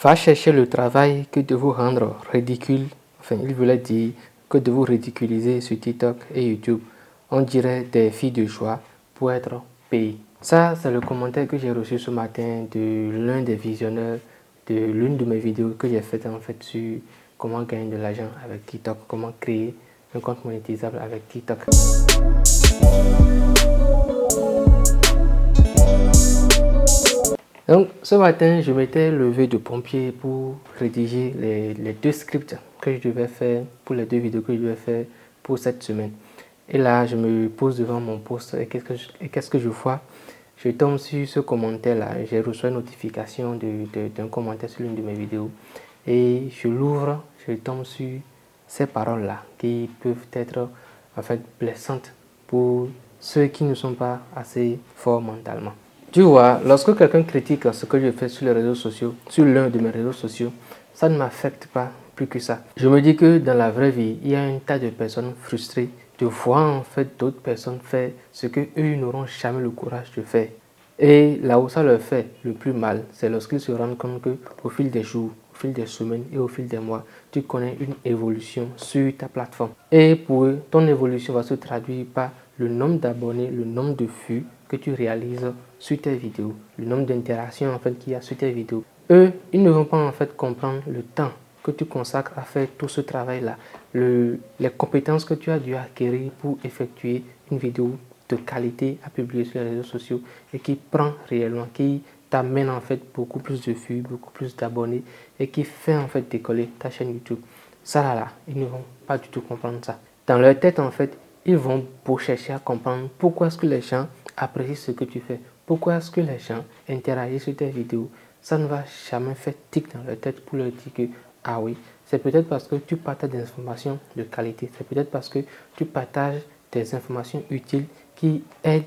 va chercher le travail que de vous rendre ridicule. Enfin, il voulait dire que de vous ridiculiser sur TikTok et YouTube. On dirait des filles de joie pour être payées. Ça, c'est le commentaire que j'ai reçu ce matin de l'un des visionneurs de l'une de mes vidéos que j'ai faites en fait sur comment gagner de l'argent avec TikTok, comment créer un compte monétisable avec TikTok. Donc ce matin, je m'étais levé de pompier pour rédiger les deux scripts que je devais faire pour les deux vidéos que je devais faire pour cette semaine. Et là, je me pose devant mon poste et qu'est-ce que je vois? Je tombe sur ce commentaire-là. J'ai reçu une notification d'un commentaire sur l'une de mes vidéos. Et je l'ouvre, je tombe sur ces paroles-là qui peuvent être en fait blessantes pour ceux qui ne sont pas assez forts mentalement. Tu vois, lorsque quelqu'un critique ce que je fais sur les réseaux sociaux, sur l'un de mes réseaux sociaux, ça ne m'affecte pas plus que ça. Je me dis que dans la vraie vie, il y a un tas de personnes frustrées de voir en fait d'autres personnes faire ce que eux n'auront jamais le courage de faire. Et là où ça leur fait le plus mal, c'est lorsqu'ils se rendent compte que au fil des jours, au fil des semaines et au fil des mois, tu connais une évolution sur ta plateforme. Et pour eux, ton évolution va se traduire par le nombre d'abonnés, le nombre de vues que tu réalises sur tes vidéos, le nombre d'interactions en fait qu'il y a sur tes vidéos. Eux, ils ne vont pas en fait comprendre le temps que tu consacres à faire tout ce travail-là, les compétences que tu as dû acquérir pour effectuer une vidéo de qualité à publier sur les réseaux sociaux et qui prend réellement, qui t'amène en fait beaucoup plus de vues, beaucoup plus d'abonnés et qui fait en fait décoller ta chaîne YouTube. Ça là, ils ne vont pas du tout comprendre ça. Dans leur tête en fait, ils vont pour chercher à comprendre pourquoi est-ce que les gens apprécient ce que tu fais, pourquoi est-ce que les gens interagissent sur tes vidéos. Ça ne va jamais faire tic dans leur tête pour leur dire que ah oui, c'est peut-être parce que tu partages des informations de qualité, c'est peut-être parce que tu partages des informations utiles qui aident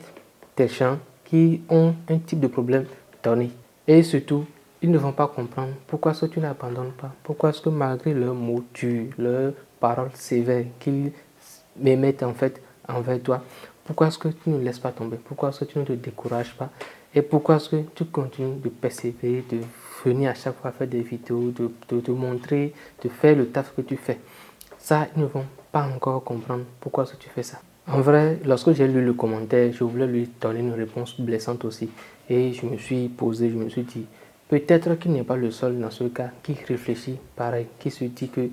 des gens qui ont un type de problème donné. Et surtout, ils ne vont pas comprendre pourquoi est-ce que tu n'abandonnes pas, pourquoi est-ce que malgré leurs mots durs, leurs paroles sévères qu'ils émettent en fait envers toi, pourquoi est-ce que tu ne laisses pas tomber, pourquoi est-ce que tu ne te décourages pas et pourquoi est-ce que tu continues de persévérer, de venir à chaque fois faire des vidéos, de montrer, de faire le taf que tu fais. Ça, ils ne vont pas encore comprendre pourquoi est-ce que tu fais ça. En vrai, lorsque j'ai lu le commentaire, je voulais lui donner une réponse blessante aussi. Et je me suis posé, je me suis dit, peut-être qu'il n'est pas le seul dans ce cas qui réfléchit pareil, qui se dit que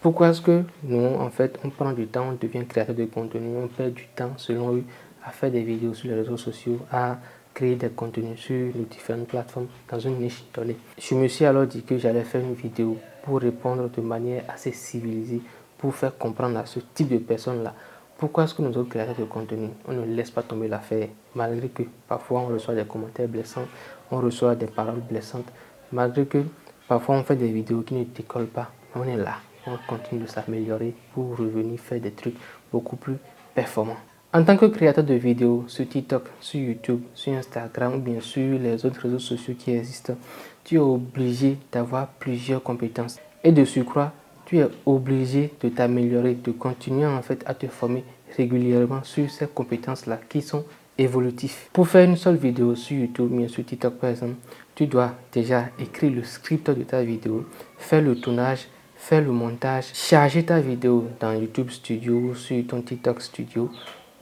pourquoi est-ce que nous, en fait, on prend du temps, on devient créateur de contenu, on perd du temps, selon eux, à faire des vidéos sur les réseaux sociaux, à créer des contenus sur les différentes plateformes dans une niche donnée. Je me suis alors dit que j'allais faire une vidéo pour répondre de manière assez civilisée, pour faire comprendre à ce type de personnes-là pourquoi est-ce que nous autres créateurs de contenu, on ne laisse pas tomber l'affaire, malgré que parfois on reçoit des commentaires blessants, on reçoit des paroles blessantes, malgré que parfois on fait des vidéos qui ne décollent pas, on est là. On continue de s'améliorer pour revenir faire des trucs beaucoup plus performants. En tant que créateur de vidéos sur TikTok, sur YouTube, sur Instagram ou bien sur les autres réseaux sociaux qui existent, tu es obligé d'avoir plusieurs compétences. Et de surcroît, tu es obligé de t'améliorer, de continuer en fait à te former régulièrement sur ces compétences-là qui sont évolutives. Pour faire une seule vidéo sur YouTube, bien sur TikTok par exemple, tu dois déjà écrire le script de ta vidéo, faire le tournage, faire le montage, charger ta vidéo dans YouTube Studio ou sur ton TikTok Studio.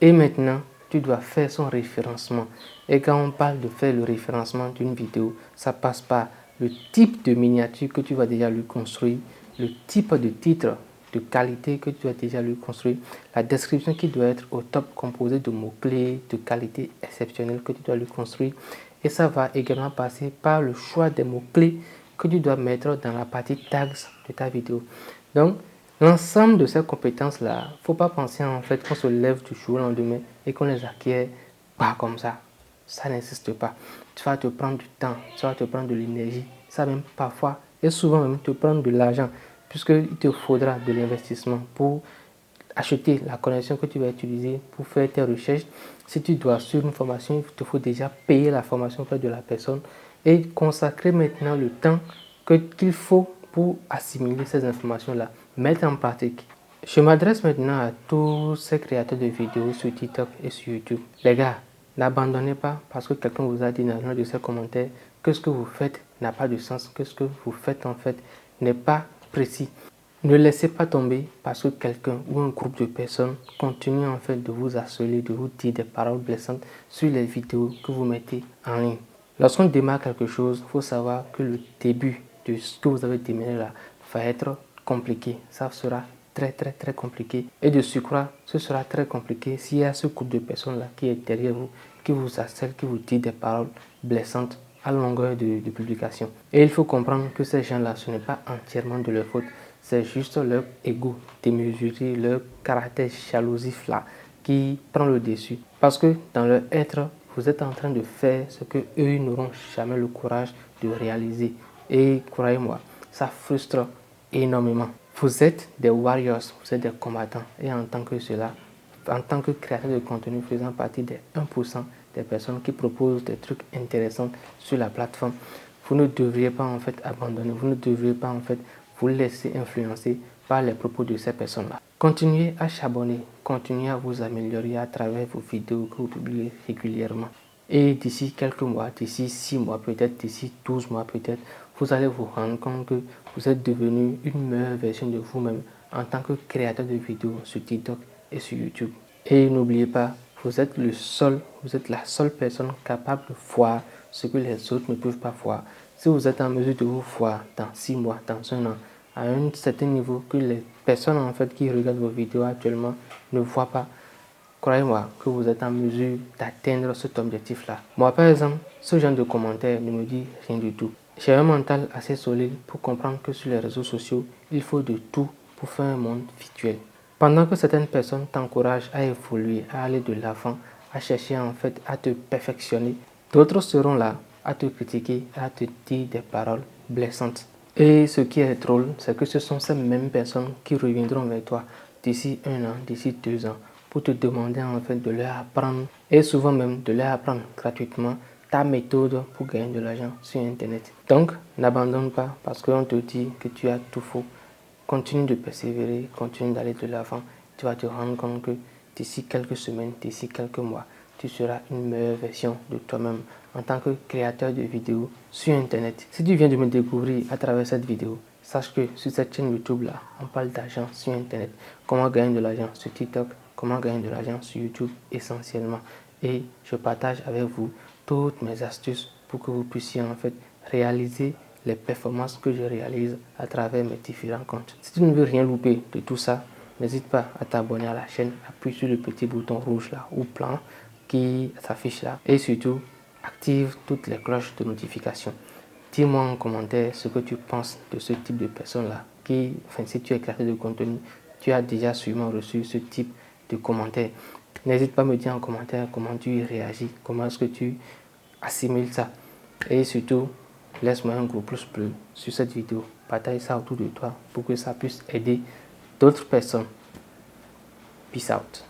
Et maintenant, tu dois faire son référencement. Et quand on parle de faire le référencement d'une vidéo, ça passe par le type de miniature que tu vas déjà lui construire, le type de titre de qualité que tu as déjà lui construire, la description qui doit être au top composée de mots-clés de qualité exceptionnelle que tu dois lui construire. Et ça va également passer par le choix des mots-clés que tu dois mettre dans la partie tags de ta vidéo. Donc, l'ensemble de ces compétences-là, il ne faut pas penser en fait qu'on se lève du jour au lendemain et qu'on les acquiert pas comme ça. Ça n'existe pas. Tu vas te prendre du temps, tu vas te prendre de l'énergie, ça même parfois et souvent même te prendre de l'argent puisqu'il te faudra de l'investissement pour acheter la connexion que tu vas utiliser pour faire tes recherches. Si tu dois suivre une formation, il te faut déjà payer la formation auprès de la personne et consacrer maintenant le temps qu'il faut pour assimiler ces informations-là, mettre en pratique. Je m'adresse maintenant à tous ces créateurs de vidéos sur TikTok et sur YouTube. Les gars, n'abandonnez pas parce que quelqu'un vous a dit dans un de ces commentaires que ce que vous faites n'a pas de sens, que ce que vous faites en fait n'est pas précis. Ne laissez pas tomber parce que quelqu'un ou un groupe de personnes continue en fait de vous harceler, de vous dire des paroles blessantes sur les vidéos que vous mettez en ligne. Lorsqu'on démarre quelque chose, il faut savoir que le début de ce que vous avez démarré là va être compliqué. Ça sera très compliqué. Et de surcroît, ce sera très compliqué s'il y a ce groupe de personnes là qui est derrière vous, qui vous harcèle, qui vous dit des paroles blessantes à longueur de publication. Et il faut comprendre que ces gens-là, ce n'est pas entièrement de leur faute. C'est juste leur ego démesuré, leur caractère jalousif là qui prend le dessus. Parce que dans leur être, vous êtes en train de faire ce que eux n'auront jamais le courage de réaliser. Et croyez-moi, ça frustre énormément. Vous êtes des warriors, vous êtes des combattants. Et en tant que cela, en tant que créateur de contenu faisant partie des 1% des personnes qui proposent des trucs intéressants sur la plateforme, vous ne devriez pas en fait abandonner, vous ne devriez pas en fait vous laisser influencer par les propos de ces personnes-là. Continuez à s'abonner, continuez à vous améliorer à travers vos vidéos que vous publiez régulièrement. Et d'ici quelques mois, d'ici 6 mois peut-être, d'ici 12 mois peut-être, vous allez vous rendre compte que vous êtes devenu une meilleure version de vous-même en tant que créateur de vidéos sur TikTok et sur YouTube. Et n'oubliez pas, vous êtes la seule personne capable de voir ce que les autres ne peuvent pas voir. Si vous êtes en mesure de vous voir dans 6 mois, dans 1 an, à un certain niveau que les personnes en fait qui regardent vos vidéos actuellement ne voient pas, croyez-moi que vous êtes en mesure d'atteindre cet objectif-là. Moi par exemple, ce genre de commentaires ne me dit rien du tout. J'ai un mental assez solide pour comprendre que sur les réseaux sociaux, il faut de tout pour faire un monde virtuel. Pendant que certaines personnes t'encouragent à évoluer, à aller de l'avant, à chercher en fait à te perfectionner, d'autres seront là à te critiquer, à te dire des paroles blessantes. Et ce qui est drôle, c'est que ce sont ces mêmes personnes qui reviendront vers toi d'ici 1 an, d'ici 2 ans, pour te demander en fait de leur apprendre, et souvent même de leur apprendre gratuitement ta méthode pour gagner de l'argent sur Internet. Donc, n'abandonne pas parce qu'on te dit que tu as tout faux. Continue de persévérer, continue d'aller de l'avant. Tu vas te rendre compte que d'ici quelques semaines, d'ici quelques mois, tu seras une meilleure version de toi-même en tant que créateur de vidéos sur Internet. Si tu viens de me découvrir à travers cette vidéo, sache que sur cette chaîne YouTube là, on parle d'argent sur Internet. Comment gagner de l'argent sur TikTok, comment gagner de l'argent sur YouTube essentiellement. Et je partage avec vous toutes mes astuces pour que vous puissiez en fait réaliser les performances que je réalise à travers mes différents comptes. Si tu ne veux rien louper de tout ça, n'hésite pas à t'abonner à la chaîne, appuie sur le petit bouton rouge là ou blanc qui s'affiche là et surtout active toutes les cloches de notification. Dis-moi en commentaire ce que tu penses de ce type de personne là si tu es créateur de contenu, tu as déjà sûrement reçu ce type de commentaires. N'hésite pas à me dire en commentaire comment tu y réagis, comment est-ce que tu assimiles ça. Et surtout, laisse-moi un gros pouce bleu sur cette vidéo. Partage ça autour de toi pour que ça puisse aider d'autres personnes. Peace out.